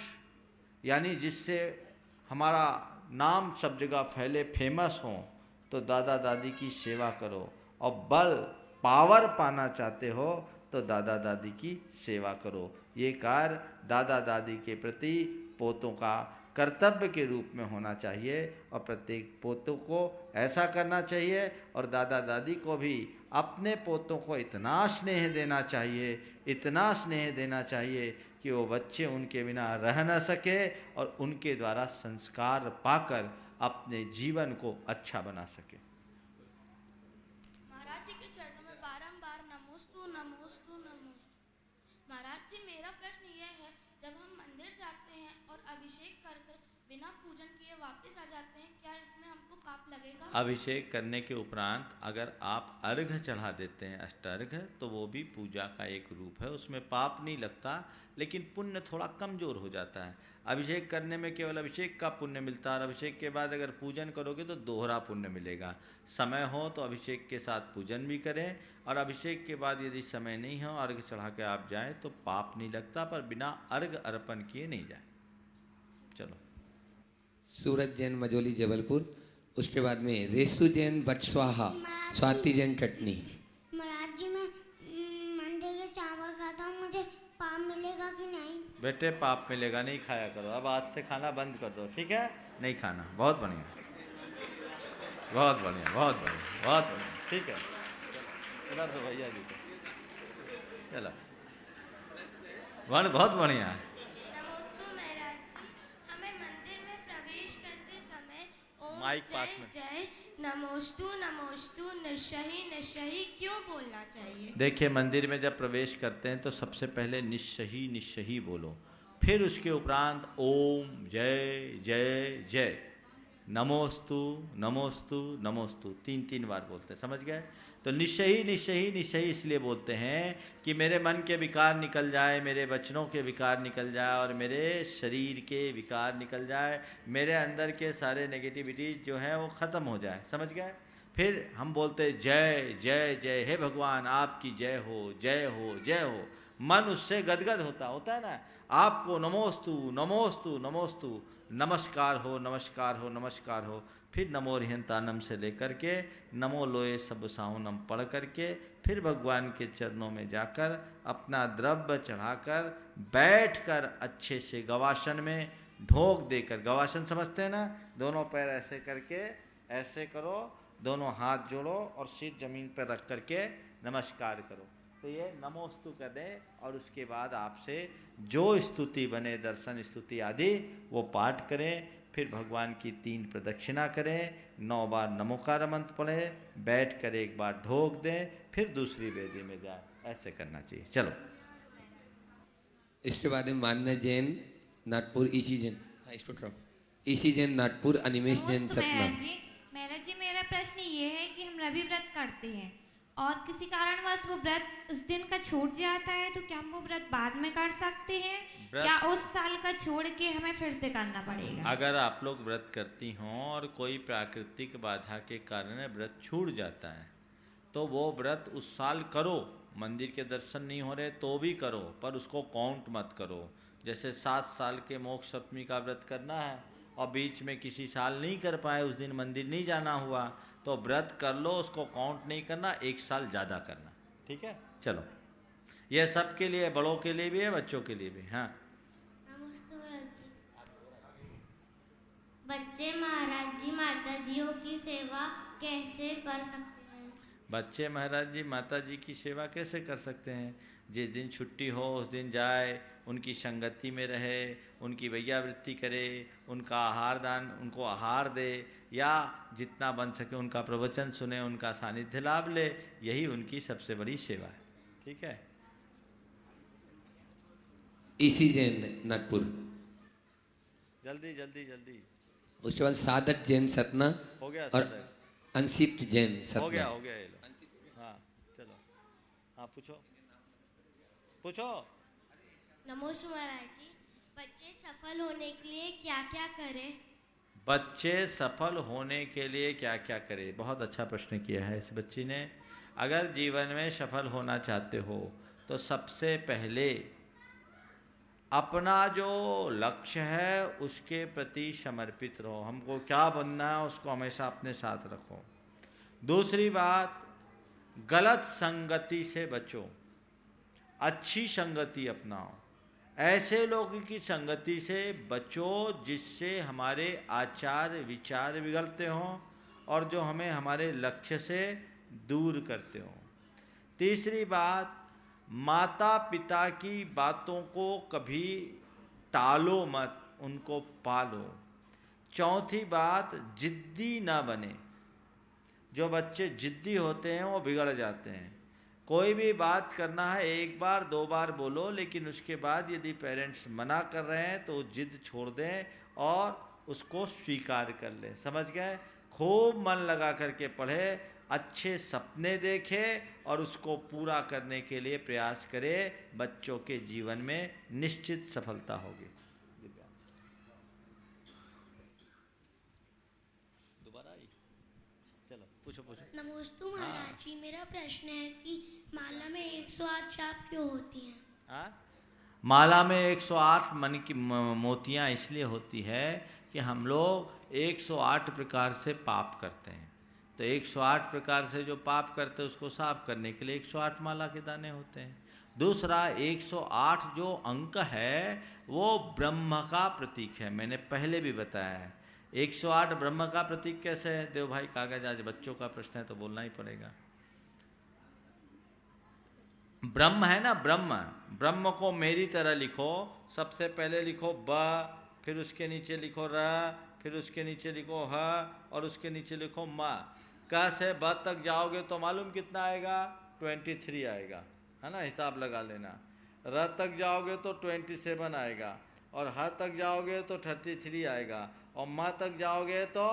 यानी जिससे हमारा नाम सब जगह फैले, फेमस हो, तो दादा दादी की सेवा करो। और बल, पावर पाना चाहते हो तो दादा दादी की सेवा करो। ये कार्य दादा दादी के प्रति पोतों का कर्तव्य के रूप में होना चाहिए और प्रत्येक पोतों को ऐसा करना चाहिए और दादा दादी को भी अपने पोतों को इतना स्नेह देना चाहिए, इतना स्नेह देना चाहिए कि वो बच्चे उनके बिना रह न सके और उनके द्वारा संस्कार पाकर अपने जीवन को अच्छा बना सके। महाराज जी के चरणों में बारंबार नमोस्तु नमोस्तु नमोस्तु। महाराज जी, मेरा प्रश्न यह है, जब हम मंदिर जाते हैं और अभिषेक कर बिना पूजन किए वापस आ जाते हैं, क्या इसमें हमको पाप लगेगा? अभिषेक करने के उपरांत अगर आप अर्घ चढ़ा देते हैं, अष्टार्घ, तो वो भी पूजा का एक रूप है, उसमें पाप नहीं लगता, लेकिन पुण्य थोड़ा कमज़ोर हो जाता है। अभिषेक करने में केवल अभिषेक का पुण्य मिलता है और अभिषेक के बाद अगर पूजन करोगे तो दोहरा पुण्य मिलेगा। समय हो तो अभिषेक के साथ पूजन भी करें और अभिषेक के बाद यदि समय नहीं हो, अर्घ चढ़ा के आप जाएं तो पाप नहीं लगता, पर बिना अर्घ अर्पण किए नहीं जाए। चलो। सूरज जैन मजोली जबलपुर, उसके बाद में रेसु जैन बटस्वाहा, स्वाति जैन कटनी। महाराज जी, मैं मंदिर के चावल खाता हूँ, मुझे पाप मिलेगा कि नहीं? बेटे, पाप मिलेगा, नहीं खाया करो। अब आज से खाना बंद कर दो, ठीक है? नहीं खाना। बहुत बढ़िया, बहुत बढ़िया, बहुत बढ़िया, बहुत बढ़िया, ठीक है। इधर से भैया जी को चलो, बहुत बढ़िया। नमोस्तु महाराज जी, हमें मंदिर में प्रवेश करते समय ओम माइक पास जय में। जय नमोस्तु नमोस्तु निश्चही निश्चही क्यों बोलना चाहिए? देखिए, मंदिर में जब प्रवेश करते हैं तो सबसे पहले निश्चही निश्चही बोलो, फिर उसके उपरांत ओम जय जय जय, नमोस्तु नमोस्तु नमोस्तु 3 बार बोलते हैं, समझ गए? तो निश्चही निश्चही निश्चही इसलिए बोलते हैं कि मेरे मन के विकार निकल जाए, मेरे वचनों के विकार निकल जाए और मेरे शरीर के विकार निकल जाए, मेरे अंदर के सारे नेगेटिविटी जो हैं वो ख़त्म हो जाए, समझ गए? फिर हम बोलते जय जय जय, हे भगवान आपकी जय हो, जय हो, जय हो। मन उससे गदगद होता है ना। आपको नमोस्तु नमोस्तु नमोस्तु, नमस्कार हो, नमस्कार हो, नमस्कार हो। फिर नमो रिहंतानम से लेकर के नमो लोए सब साहुनम पढ़ करके फिर भगवान के चरणों में जाकर अपना द्रव्य चढ़ाकर बैठकर अच्छे से गवासन में ढोक देकर, गवासन समझते हैं ना, दोनों पैर ऐसे करके ऐसे करो, दोनों हाथ जोड़ो और सिर जमीन पर रख करके नमस्कार करो। तो ये नमोस्तु करें और उसके बाद आपसे जो स्तुति बने, दर्शन स्तुति आदि, वो पाठ करें। फिर भगवान की 3 प्रदक्षिणा करें, 9 बार नमोकार मंत्र पढ़ें, बैठ कर 1 बार ढोक दें, फिर दूसरी वेदी में जाए। ऐसे करना चाहिए। चलो। इसके बाद में मान्य जैन नागपुर, ईसी जैन, ईसी जैन नागपुर, अनिमेश जैन सतना। महाराज जी, मेरा प्रश्न ये है कि हम रवि व्रत करते हैं और किसी कारणवश वो व्रत उस दिन का छूट जाता है, तो क्या हम वो व्रत बाद में कर सकते हैं या उस साल का छोड़ के हमें फिर से करना पड़ेगा? अगर आप लोग व्रत करती हों और कोई प्राकृतिक बाधा के कारण व्रत छूट जाता है तो वो व्रत उस साल करो, मंदिर के दर्शन नहीं हो रहे तो भी करो, पर उसको काउंट मत करो। जैसे 7 साल के मोक्ष सप्तमी का व्रत करना है और बीच में किसी साल नहीं कर पाए, उस दिन मंदिर नहीं जाना हुआ, तो व्रत कर लो, उसको काउंट नहीं करना, 1 साल ज़्यादा करना। ठीक है, चलो, यह सब के लिए, बड़ों के लिए भी है, बच्चों के लिए भी। हाँ, नमस्ते महाराज जी। बच्चे महाराज जी माता जियों की सेवा कैसे कर सकते हैं? बच्चे महाराज जी माता जी की सेवा कैसे कर सकते हैं? जिस दिन छुट्टी हो उस दिन जाए, उनकी संगति में रहे, उनकी वैयावृत्ति करे, उनका आहार दान, उनको आहार दे, या जितना बन सके उनका प्रवचन सुने, उनका सानिध्य लाभ ले, यही उनकी सबसे बड़ी सेवा है। ठीक है। इसी जैन नागपुर, जल्दी जल्दी जल्दी। उसके बाद सादत जैन सतना हो गया और सर? अंशित जैन सतना। हो गया ये लो। हाँ चलो, हाँ पूछो पूछो। नमस्ते महाराज जी, बच्चे सफल होने के लिए क्या क्या करें? बच्चे सफल होने के लिए क्या क्या करें? बहुत अच्छा प्रश्न किया है इस बच्ची ने। अगर जीवन में सफल होना चाहते हो तो सबसे पहले अपना जो लक्ष्य है उसके प्रति समर्पित रहो। हमको क्या बनना है उसको हमेशा अपने साथ रखो। दूसरी बात, गलत संगति से बचो, अच्छी संगति अपनाओ। ऐसे लोगों की संगति से बचो जिससे हमारे आचार विचार बिगड़ते हों और जो हमें हमारे लक्ष्य से दूर करते हों। तीसरी बात, माता पिता की बातों को कभी टालो मत, उनको पालो। चौथी बात, जिद्दी ना बने। जो बच्चे जिद्दी होते हैं वो बिगड़ जाते हैं। कोई भी बात करना है 1 बार 2 बार बोलो, लेकिन उसके बाद यदि पेरेंट्स मना कर रहे हैं तो जिद छोड़ दें और उसको स्वीकार कर लें। समझ गए? खूब मन लगा करके पढ़े, अच्छे सपने देखे और उसको पूरा करने के लिए प्रयास करें। बच्चों के जीवन में निश्चित सफलता होगी। दोबारा आई? चलो पूछो पूछो। नमस्ते महाराज जी, मेरा प्रश्न है कि माला में 108 जाप क्यों होती हैं? हाँ? माला में 108 मन की मोतियाँ इसलिए होती है कि हम लोग 108 प्रकार से पाप करते हैं। तो 108 प्रकार से जो पाप करते हैं उसको साफ करने के लिए 108 माला के दाने होते हैं। दूसरा, 108 जो अंक है वो ब्रह्म का प्रतीक है। मैंने पहले भी बताया है। 108 ब्रह्म का प्रतीक कैसे है? देव भाई कागज, आज बच्चों का प्रश्न है तो बोलना ही पड़ेगा। ब्रह्म है ना, ब्रह्म। ब्रह्म को मेरी तरह लिखो। सबसे पहले लिखो ब, फिर उसके नीचे लिखो र, फिर उसके नीचे लिखो ह और उसके नीचे लिखो म। क से ब तक जाओगे तो मालूम कितना आएगा? 23 आएगा, है ना? हिसाब लगा लेना। र तक जाओगे तो 27 आएगा और ह तक जाओगे तो 33 आएगा और म तक जाओगे तो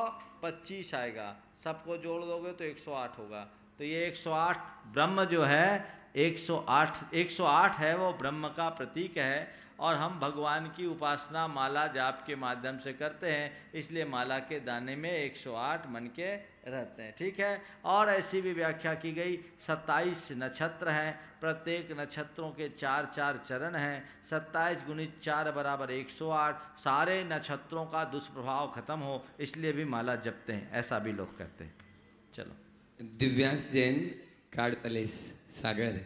25 आएगा। सबको जोड़ दोगे तो 108 होगा। तो ये 108 ब्रह्म जो है 108 है, वो ब्रह्म का प्रतीक है। और हम भगवान की उपासना माला जाप के माध्यम से करते हैं, इसलिए माला के दाने में 108 मन के रहते हैं। ठीक है। और ऐसी भी व्याख्या की गई, 27 नक्षत्र हैं, प्रत्येक नक्षत्रों के 4-4 चरण हैं। 27 गुणित 4 बराबर 108। सारे नक्षत्रों का दुष्प्रभाव खत्म हो इसलिए भी माला जपते हैं, ऐसा भी लोग कहते हैं। चलो। दिव्यांश जैन, कार्ड पैलेस सागर।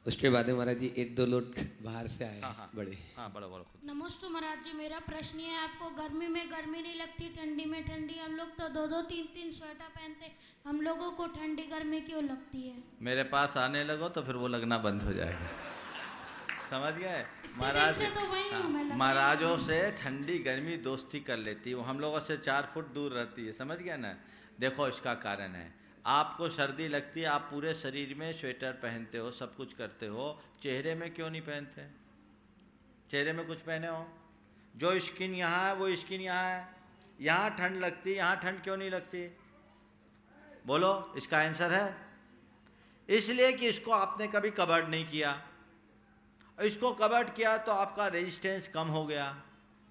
उसके बाद महाराज जी 1-2 लोग बाहर से आए। हाँ, बड़े। हाँ, बड़ा बड़ा खुद। नमस्ते महाराज जी, मेरा प्रश्न ये है, आपको गर्मी में गर्मी नहीं लगती, ठंडी में ठंडी? हम लोग तो 2-2 3-3 स्वेटर पहनते, हम लोगों को ठंडी गर्मी क्यों लगती है? मेरे पास आने लगो तो फिर वो लगना बंद हो जाएगा। समझ गए? महाराज महाराजों से ठंडी गर्मी दोस्ती कर लेती है, वो हम लोगों से 4 फुट दूर रहती है। समझ गया ना? देखो इसका कारण है, आपको सर्दी लगती है, आप पूरे शरीर में स्वेटर पहनते हो, सब कुछ करते हो, चेहरे में क्यों नहीं पहनते? चेहरे में कुछ पहने हो? जो स्किन यहाँ है वो स्किन यहाँ है, यहाँ ठंड लगती है, यहाँ ठंड क्यों नहीं लगती? बोलो, इसका आंसर है इसलिए कि इसको आपने कभी कवर्ड नहीं किया। इसको कवर्ड किया तो आपका रेजिस्टेंस कम हो गया,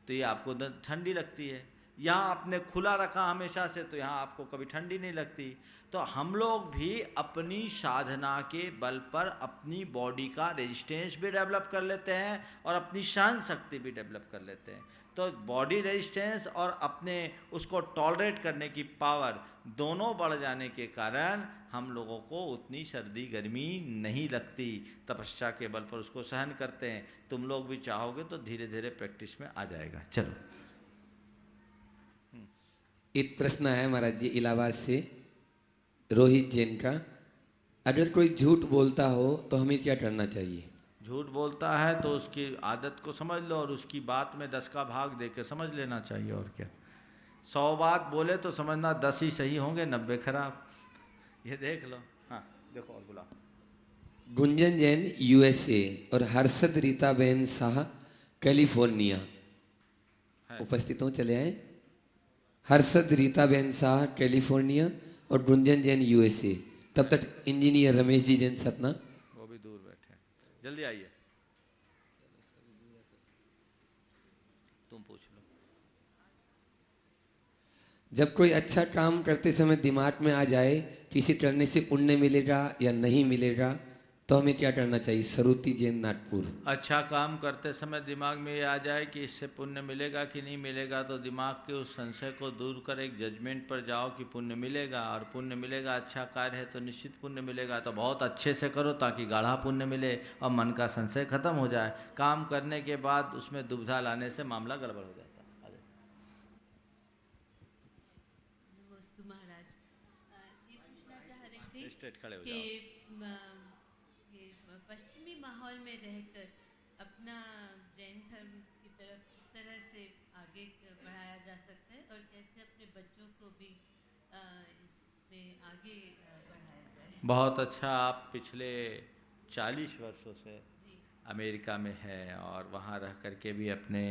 तो ये आपको ठंडी लगती है। यहाँ आपने खुला रखा हमेशा से तो यहाँ आपको कभी ठंडी नहीं लगती। तो हम लोग भी अपनी साधना के बल पर अपनी बॉडी का रेजिस्टेंस भी डेवलप कर लेते हैं और अपनी सहन शक्ति भी डेवलप कर लेते हैं। तो बॉडी रेजिस्टेंस और अपने उसको टॉलरेट करने की पावर दोनों बढ़ जाने के कारण हम लोगों को उतनी सर्दी गर्मी नहीं लगती, तपस्या के बल पर उसको सहन करते हैं। तुम लोग भी चाहोगे तो धीरे धीरे प्रैक्टिस में आ जाएगा। चलो, एक प्रश्न है महाराज जी इलाहाबाद से रोहित जैन का, अगर कोई झूठ बोलता हो तो हमें क्या करना चाहिए? झूठ बोलता है तो उसकी आदत को समझ लो और उसकी बात में 10 का भाग देकर समझ लेना चाहिए। और क्या, 100 बात बोले तो समझना 10 ही सही होंगे, 90 खराब। ये देख लो। हाँ देखो और बुला। गुंजन जैन यूएसए और हर्षद रीताबेन शाह कैलिफोर्निया उपस्थित हो, चले आए। हर्षद रीताबेन शाह कैलिफोर्निया और गुंजन जैन यूएसए। तब तक इंजीनियर रमेश जी जैन सतना वो भी दूर बैठे हैं, जल्दी आइए। तुम पूछ लो। जब कोई अच्छा काम करते समय दिमाग में आ जाए किसी करने से पुण्य मिलेगा या नहीं मिलेगा तो हमें क्या करना चाहिए? सरुति जैन नागपुर। अच्छा काम करते समय दिमाग में ये आ जाए कि इससे पुण्य मिलेगा कि नहीं मिलेगा तो दिमाग के उस संशय को दूर कर एक जजमेंट पर जाओ कि पुण्य मिलेगा, और पुण्य मिलेगा, अच्छा कार्य है तो निश्चित पुण्य मिलेगा। तो बहुत अच्छे से करो ताकि गाढ़ा पुण्य मिले और मन का संशय खत्म हो जाए। काम करने के बाद उसमें दुविधा लाने से मामला गड़बड़ हो जाता है। नमस्ते महाराज, ये पूछना चाह रही थी स्ट्रेट खड़े हो कि जाओ। पश्चिमी माहौल में रहकर अपना जैन धर्म की तरफ किस तरह से आगे बढ़ाया जा सकता है और कैसे अपने बच्चों को भी इसमें आगे बढ़ाया जाए? बहुत अच्छा। आप पिछले 40 वर्षों से अमेरिका में है और वहाँ रह कर के भी अपने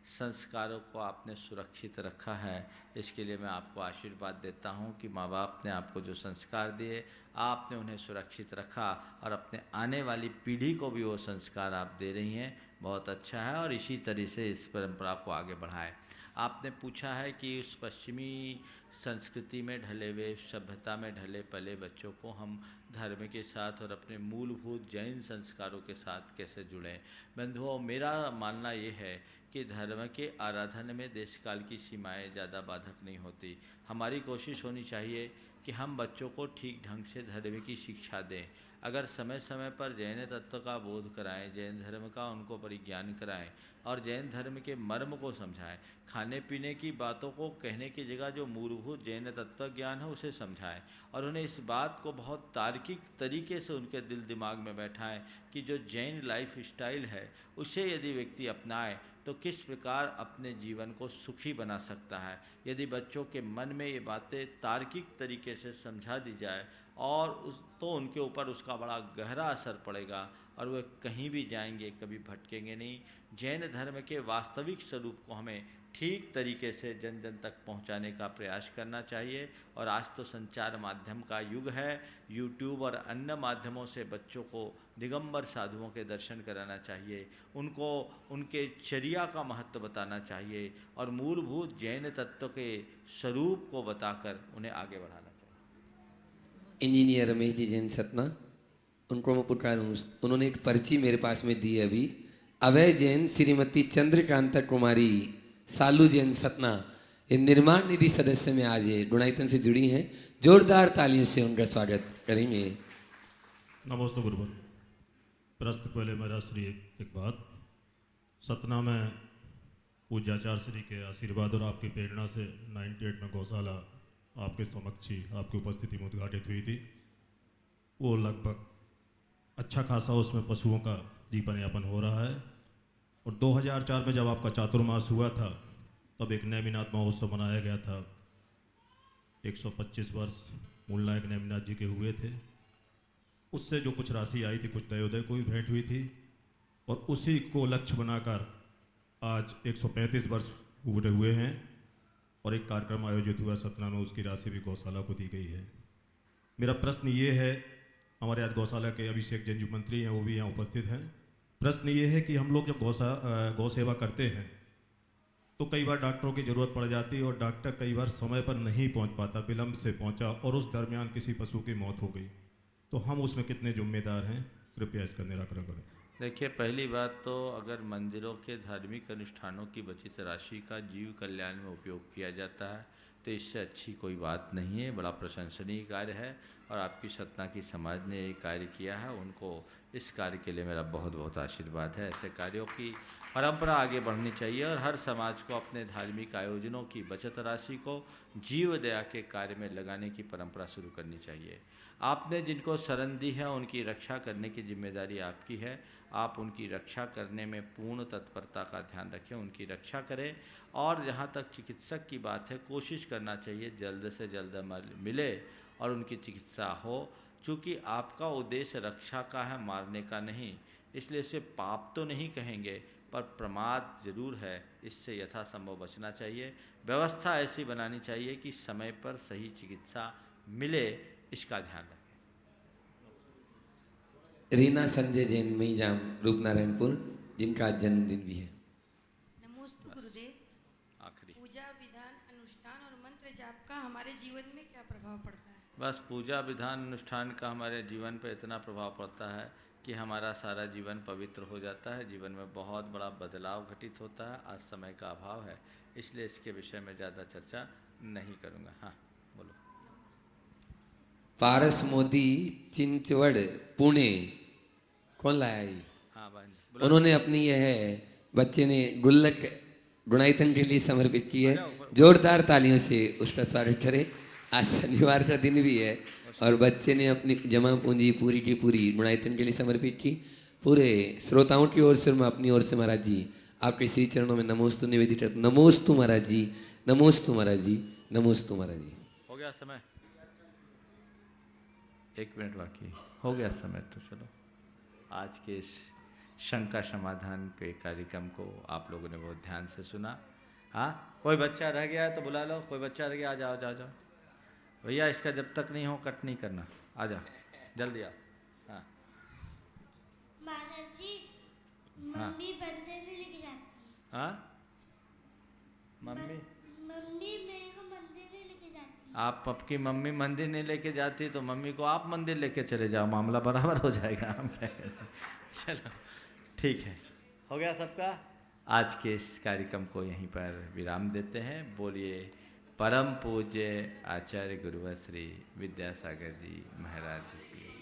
संस्कारों को आपने सुरक्षित रखा है। इसके लिए मैं आपको आशीर्वाद देता हूँ कि माँ बाप ने आपको जो संस्कार दिए आपने उन्हें सुरक्षित रखा और अपने आने वाली पीढ़ी को भी वो संस्कार आप दे रही हैं। बहुत अच्छा है और इसी तरह से इस परंपरा को आगे बढ़ाएं। आपने पूछा है कि उस पश्चिमी संस्कृति में ढले हुए, सभ्यता में ढले पले बच्चों को हम धर्म के साथ और अपने मूलभूत जैन संस्कारों के साथ कैसे जुड़ें। बंधुओं, मेरा मानना ये है कि धर्म के आराधन में देश काल की सीमाएं ज़्यादा बाधक नहीं होती। हमारी कोशिश होनी चाहिए कि हम बच्चों को ठीक ढंग से धर्म की शिक्षा दें। अगर समय समय पर जैन तत्व का बोध कराएं, जैन धर्म का उनको परिज्ञान कराएं और जैन धर्म के मर्म को समझाएं। खाने पीने की बातों को कहने की जगह जो मूलभूत जैन तत्व ज्ञान है उसे समझाएं और उन्हें इस बात को बहुत तार्किक तरीके से उनके दिल दिमाग में बैठाएं कि जो जैन लाइफ स्टाइल है उसे यदि व्यक्ति अपनाए तो किस प्रकार अपने जीवन को सुखी बना सकता है। यदि बच्चों के मन में ये बातें तार्किक तरीके से समझा दी जाए और तो उनके ऊपर उसका बड़ा गहरा असर पड़ेगा और वे कहीं भी जाएंगे कभी भटकेंगे नहीं। जैन धर्म के वास्तविक स्वरूप को हमें ठीक तरीके से जन जन तक पहुंचाने का प्रयास करना चाहिए। और आज तो संचार माध्यम का युग है। यूट्यूब और अन्य माध्यमों से बच्चों को दिगंबर साधुओं के दर्शन कराना चाहिए, उनको उनके चर्या का महत्व बताना चाहिए और मूलभूत जैन तत्व के स्वरूप को बताकर उन्हें आगे बढ़ाना चाहिए। इंजीनियर रमेश जी जैन सतना, उनको मैं पुकारूँ। उन्होंने एक पर्ची मेरे पास में दी है अभी। अभय जैन, श्रीमती चंद्रकांता कुमारी, सालू जैन सतना, ये निर्माण निधि सदस्य में आज ये गुणायतन से जुड़ी हैं। जोरदार तालियों से उनका स्वागत करेंगे। नमस्ते गुरुवर। प्रश्न पहले मेरा श्री एक बात, सतना में पूज्याचार्य श्री के आशीर्वाद और आपकी प्रेरणा से 98 में गौशाला आपके समक्ष ही आपकी उपस्थिति में उद्घाटित हुई थी। वो लगभग अच्छा खासा उसमें पशुओं का जीवन यापन हो रहा है। और 2004 में जब आपका चातुर्मास हुआ था तब एक नेमिनाथ महोत्सव मनाया गया था। 125 वर्ष मूलनायक नेमिनाथ जी के हुए थे। उससे जो कुछ राशि आई थी, कुछ दयोदय को भी भेंट हुई थी और उसी को लक्ष्य बनाकर आज 135 वर्ष पूरे हुए हैं और एक कार्यक्रम आयोजित हुआ सतना में, उसकी राशि भी गौशाला को दी गई है। मेरा प्रश्न ये है, हमारे आज गौशाला के अभिषेक जैन जी मंत्री हैं, वो भी यहाँ उपस्थित हैं। प्रश्न ये है कि हम लोग जब गौ सेवा करते हैं तो कई बार डॉक्टरों की ज़रूरत पड़ जाती है और डॉक्टर कई बार समय पर नहीं पहुंच पाता, विलंब से पहुंचा और उस दरमियान किसी पशु की मौत हो गई, तो हम उसमें कितने जिम्मेदार हैं? कृपया इसका निराकरण करें। देखिए, पहली बात तो अगर मंदिरों के धार्मिक अनुष्ठानों की बचित राशि का जीव कल्याण में उपयोग किया जाता है तो इससे अच्छी कोई बात नहीं है, बड़ा प्रशंसनीय कार्य है। और आपकी सतना की समाज ने ये कार्य किया है, उनको इस कार्य के लिए मेरा बहुत बहुत आशीर्वाद है। ऐसे कार्यों की परंपरा आगे बढ़नी चाहिए और हर समाज को अपने धार्मिक आयोजनों की बचत राशि को जीव दया के कार्य में लगाने की परंपरा शुरू करनी चाहिए। आपने जिनको शरण दी है उनकी रक्षा करने की जिम्मेदारी आपकी है। आप उनकी रक्षा करने में पूर्ण तत्परता का ध्यान रखें, उनकी रक्षा करें। और जहाँ तक चिकित्सक की बात है, कोशिश करना चाहिए जल्द से जल्द मिले और उनकी चिकित्सा हो। चूँकि आपका उद्देश्य रक्षा का है, मारने का नहीं, इसलिए इसे पाप तो नहीं कहेंगे पर प्रमाद जरूर है। इससे यथासंभव बचना चाहिए। व्यवस्था ऐसी बनानी चाहिए कि समय पर सही चिकित्सा मिले, इसका ध्यान रखें। रीना संजय जैन मीजाम रूपनारायणपुर, जिनका जन्मदिन भी है। नमोस्तु गुरुदेव। आखिरी पूजा विधान अनुष्ठान और मंत्र जाप का हमारे जीवन में क्या प्रभाव पड़ता है? बस पूजा विधान अनुष्ठान का हमारे जीवन पर इतना प्रभाव पड़ता है कि हमारा सारा जीवन पवित्र हो जाता है। जीवन में बहुत बड़ा बदलाव घटित होता है। आज समय का अभाव है, इसलिए इसके विषय में ज़्यादा चर्चा नहीं करूँगा। हाँ बोलो। पारस मोदी चिंचवड़ पुणे, कौन लाया ये? हाँ भाई, उन्होंने अपनी यह बच्चे ने गुल्लक गुणायतन के लिए समर्पित की है। जोरदार तालियों से उसका स्वागत करें। आज शनिवार का दिन भी है और बच्चे ने अपनी जमा पूंजी पूरी की पूरी गुणायतन के लिए समर्पित की। पूरे श्रोताओं की ओर से मैं अपनी ओर से महाराज जी आपके श्री चरणों में नमोस्तु निवेदित करता हूं। नमोस्तु महाराज जी, नमोस्तु महाराज जी, नमोस्तु महाराज जी। हो गया समय, 1 मिनट बाकी हो गया समय। तो चलो, आज के इस शंका समाधान के कार्यक्रम को आप लोगों ने बहुत ध्यान से सुना। हाँ, कोई बच्चा रह गया है तो बुला लो। कोई बच्चा रह गया, आ जाओ, जाओ भैया। इसका जब तक नहीं हो कट नहीं करना, आ जाओ जल्दी आओ। हाँ महाराज जी, हाँ। मम्मी मंदिर नहीं लेके जाती है। हाँ, मम्मी मम्मी मेरे को मंदिर नहीं लेके जाती। आप आपकी मम्मी मंदिर नहीं लेके जाती तो मम्मी को आप मंदिर लेके चले जाओ, मामला बराबर हो जाएगा। हम क्या करें। चलो ठीक है, हो गया सबका। आज के इस कार्यक्रम को यहीं पर विराम देते हैं। बोलिए परम पूज्य आचार्य गुरुवर श्री विद्यासागर जी महाराज की